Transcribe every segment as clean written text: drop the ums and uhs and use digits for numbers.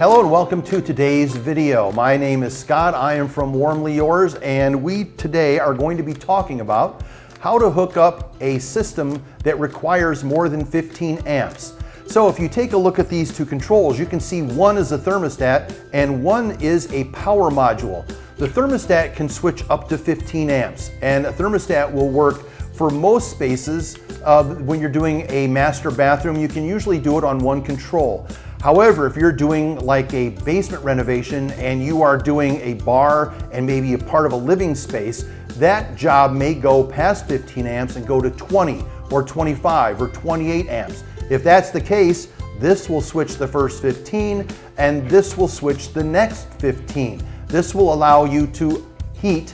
Hello and welcome to today's video. My name is Scott. I am from WarmlyYours, and we today are going to be talking about how to hook up a system that requires more than 15 amps. So if you take a look at these two controls, you can see one is a thermostat and one is a power module. The thermostat can switch up to 15 amps, and a thermostat will work for most spaces. When you're doing a master bathroom, you can usually do it on one control. However, if you're doing like a basement renovation and you are doing a bar and maybe a part of a living space, that job may go past 15 amps and go to 20 or 25 or 28 amps. If that's the case, this will switch the first 15 and this will switch the next 15. This will allow you to heat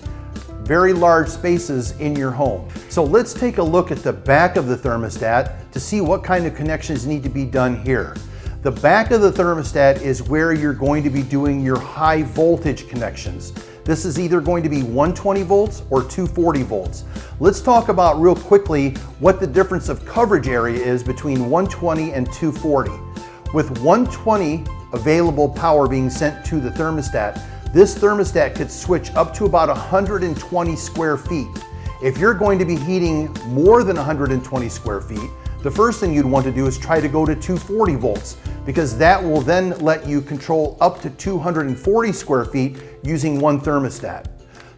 very large spaces in your home. So let's take a look at the back of the thermostat to see what kind of connections need to be done here. The back of the thermostat is where you're going to be doing your high voltage connections. This is either going to be 120 volts or 240 volts. Let's talk about real quickly what the difference of coverage area is between 120 and 240. With 120 available power being sent to the thermostat, this thermostat could switch up to about 120 square feet. If you're going to be heating more than 120 square feet, the first thing you'd want to do is try to go to 240 volts, because that will then let you control up to 240 square feet using one thermostat.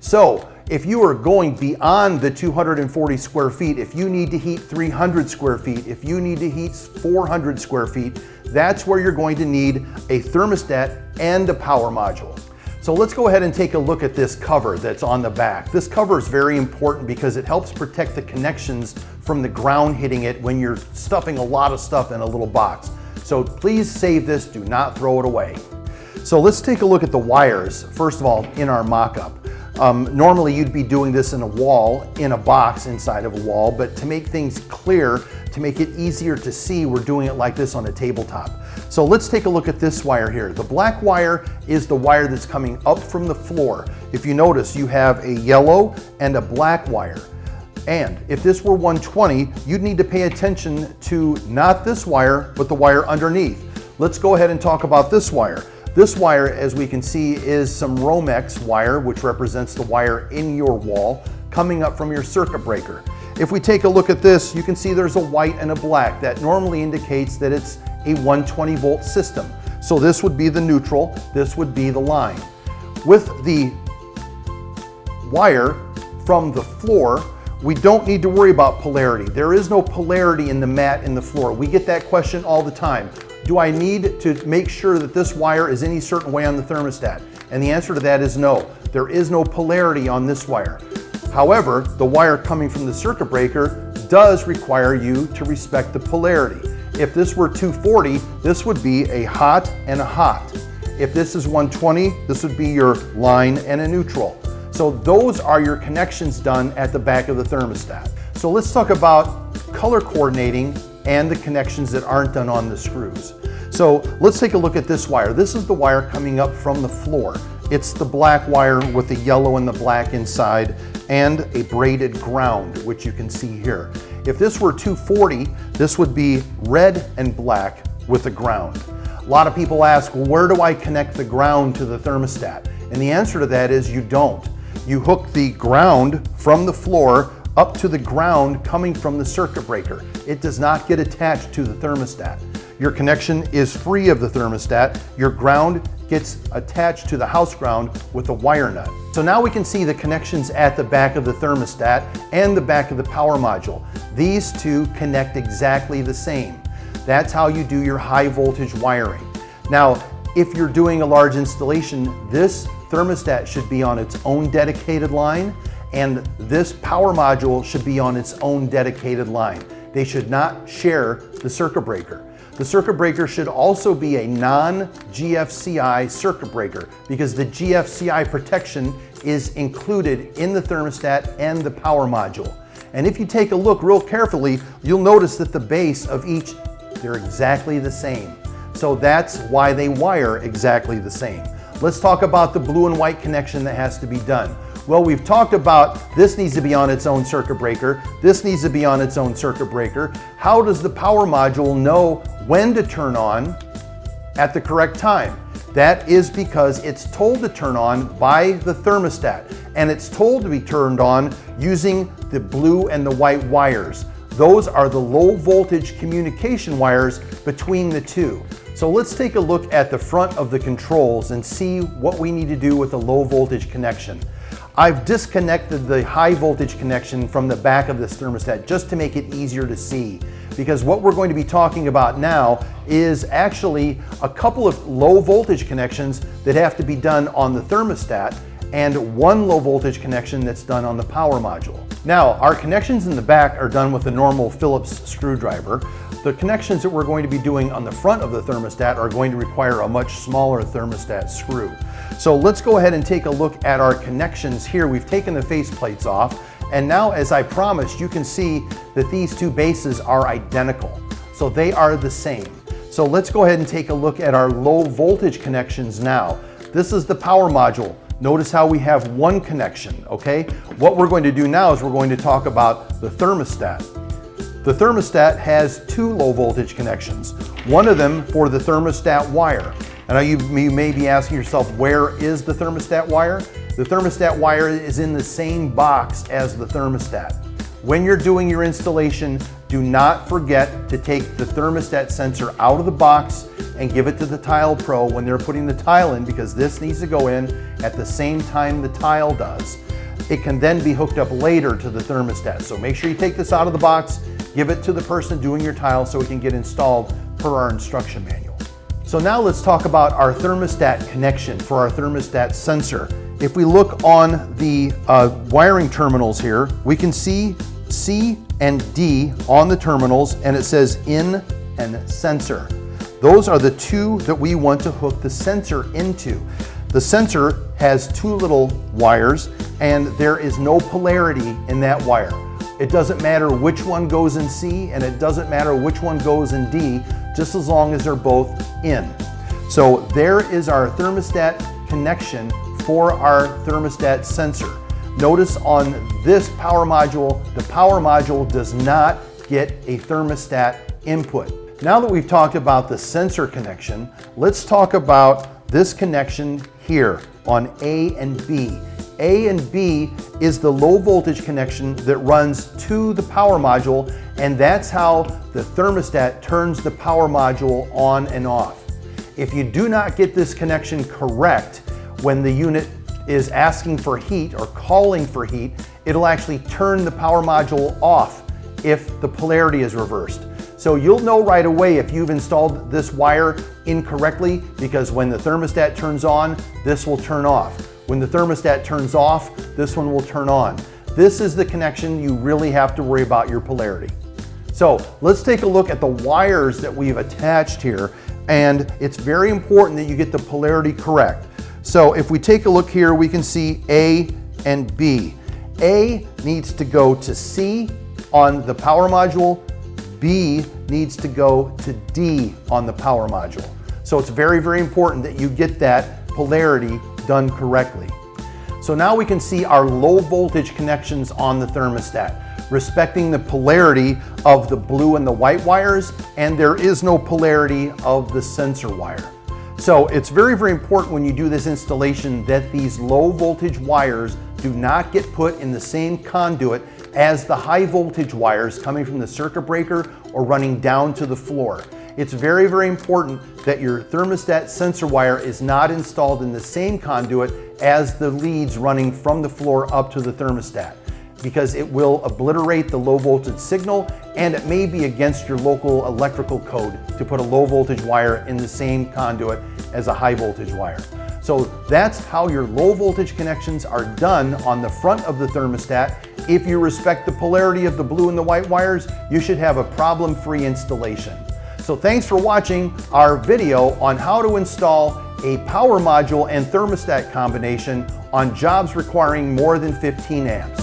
So if you are going beyond the 240 square feet, if you need to heat 300 square feet, if you need to heat 400 square feet, that's where you're going to need a thermostat and a power module. So let's go ahead and take a look at this cover that's on the back. This cover is very important because it helps protect the connections from the ground hitting it when you're stuffing a lot of stuff in a little box. So please save this, do not throw it away. So let's take a look at the wires, first of all, in our mock-up. Normally you'd be doing this in a wall, in a box inside of a wall, but to make things clear, to make it easier to see, we're doing it like this on a tabletop. So let's take a look at this wire here. The black wire is the wire that's coming up from the floor. If you notice, you have a yellow and a black wire. And if this were 120, you'd need to pay attention to not this wire, but the wire underneath. Let's go ahead and talk about this wire. This wire, as we can see, is some Romex wire, which represents the wire in your wall, coming up from your circuit breaker. If we take a look at this, you can see there's a white and a black. That normally indicates that it's a 120 volt system. So this would be the neutral, this would be the line. With the wire from the floor, we don't need to worry about polarity. There is no polarity in the mat in the floor. We get that question all the time. Do I need to make sure that this wire is any certain way on the thermostat? And the answer to that is no. There is no polarity on this wire. However, the wire coming from the circuit breaker does require you to respect the polarity. If this were 240, this would be a hot and a hot. If this is 120, this would be your line and a neutral. So those are your connections done at the back of the thermostat. So let's talk about color coordinating and the connections that aren't done on the screws. So let's take a look at this wire. This is the wire coming up from the floor. It's the black wire with the yellow and the black inside and a braided ground, which you can see here. If this were 240, this would be red and black with a ground. A lot of people ask, well, where do I connect the ground to the thermostat? And the answer to that is you don't. You hook the ground from the floor up to the ground coming from the circuit breaker. It does not get attached to the thermostat. Your connection is free of the thermostat. Your ground gets attached to the house ground with a wire nut. So now we can see the connections at the back of the thermostat and the back of the power module. These two connect exactly the same. That's how you do your high voltage wiring. Now, if you're doing a large installation, this thermostat should be on its own dedicated line, and this power module should be on its own dedicated line. They should not share the circuit breaker. The circuit breaker should also be a non-GFCI circuit breaker, because the GFCI protection is included in the thermostat and the power module. And if you take a look real carefully, you'll notice that the base of each, they're exactly the same. So that's why they wire exactly the same. Let's talk about the blue and white connection that has to be done. Well, we've talked about this needs to be on its own circuit breaker. This needs to be on its own circuit breaker. How does the power module know when to turn on at the correct time? That is because it's told to turn on by the thermostat, and it's told to be turned on using the blue and the white wires. Those are the low voltage communication wires between the two. So let's take a look at the front of the controls and see what we need to do with the low voltage connection. I've disconnected the high voltage connection from the back of this thermostat just to make it easier to see, because what we're going to be talking about now is actually a couple of low voltage connections that have to be done on the thermostat and one low voltage connection that's done on the power module. Now, our connections in the back are done with a normal Phillips screwdriver. The connections that we're going to be doing on the front of the thermostat are going to require a much smaller thermostat screw. So let's go ahead and take a look at our connections here. We've taken the face plates off, and now, as I promised, you can see that these two bases are identical. So they are the same. So let's go ahead and take a look at our low voltage connections now. This is the power module. Notice how we have one connection, okay? What we're going to do now is we're going to talk about the thermostat. The thermostat has two low voltage connections, one of them for the thermostat wire. And you may be asking yourself, where is the thermostat wire? The thermostat wire is in the same box as the thermostat. When you're doing your installation, do not forget to take the thermostat sensor out of the box and give it to the tile pro when they're putting the tile in, because this needs to go in at the same time the tile does. It can then be hooked up later to the thermostat. So make sure you take this out of the box, give it to the person doing your tile so it can get installed per our instruction manual. So now let's talk about our thermostat connection for our thermostat sensor. If we look on the wiring terminals here, we can see C and D on the terminals, and it says in and sensor. Those are the two that we want to hook the sensor into. The sensor has two little wires, and there is no polarity in that wire. It doesn't matter which one goes in C, and it doesn't matter which one goes in D, just as long as they're both in. So there is our thermostat connection for our thermostat sensor. Notice on this power module, the power module does not get a thermostat input. Now that we've talked about the sensor connection, let's talk about this connection here on A and B. A and B is the low voltage connection that runs to the power module, and that's how the thermostat turns the power module on and off. If you do not get this connection correct, when the unit is asking for heat or calling for heat, it'll actually turn the power module off if the polarity is reversed. So you'll know right away if you've installed this wire incorrectly, because when the thermostat turns on, this will turn off. When the thermostat turns off, this one will turn on. This is the connection you really have to worry about your polarity. So let's take a look at the wires that we've attached here, and it's very important that you get the polarity correct. So if we take a look here, we can see A and B. A needs to go to C on the power module. B needs to go to D on the power module. So it's very, very important that you get that polarity done correctly. So now we can see our low voltage connections on the thermostat, respecting the polarity of the blue and the white wires, and there is no polarity of the sensor wire. So it's very, very important when you do this installation that these low voltage wires do not get put in the same conduit as the high voltage wires coming from the circuit breaker or running down to the floor. It's very, very important that your thermostat sensor wire is not installed in the same conduit as the leads running from the floor up to the thermostat, because it will obliterate the low voltage signal, and it may be against your local electrical code to put a low voltage wire in the same conduit as a high voltage wire. So that's how your low voltage connections are done on the front of the thermostat. If you respect the polarity of the blue and the white wires, you should have a problem-free installation. So thanks for watching our video on how to install a power module and thermostat combination on jobs requiring more than 15 amps.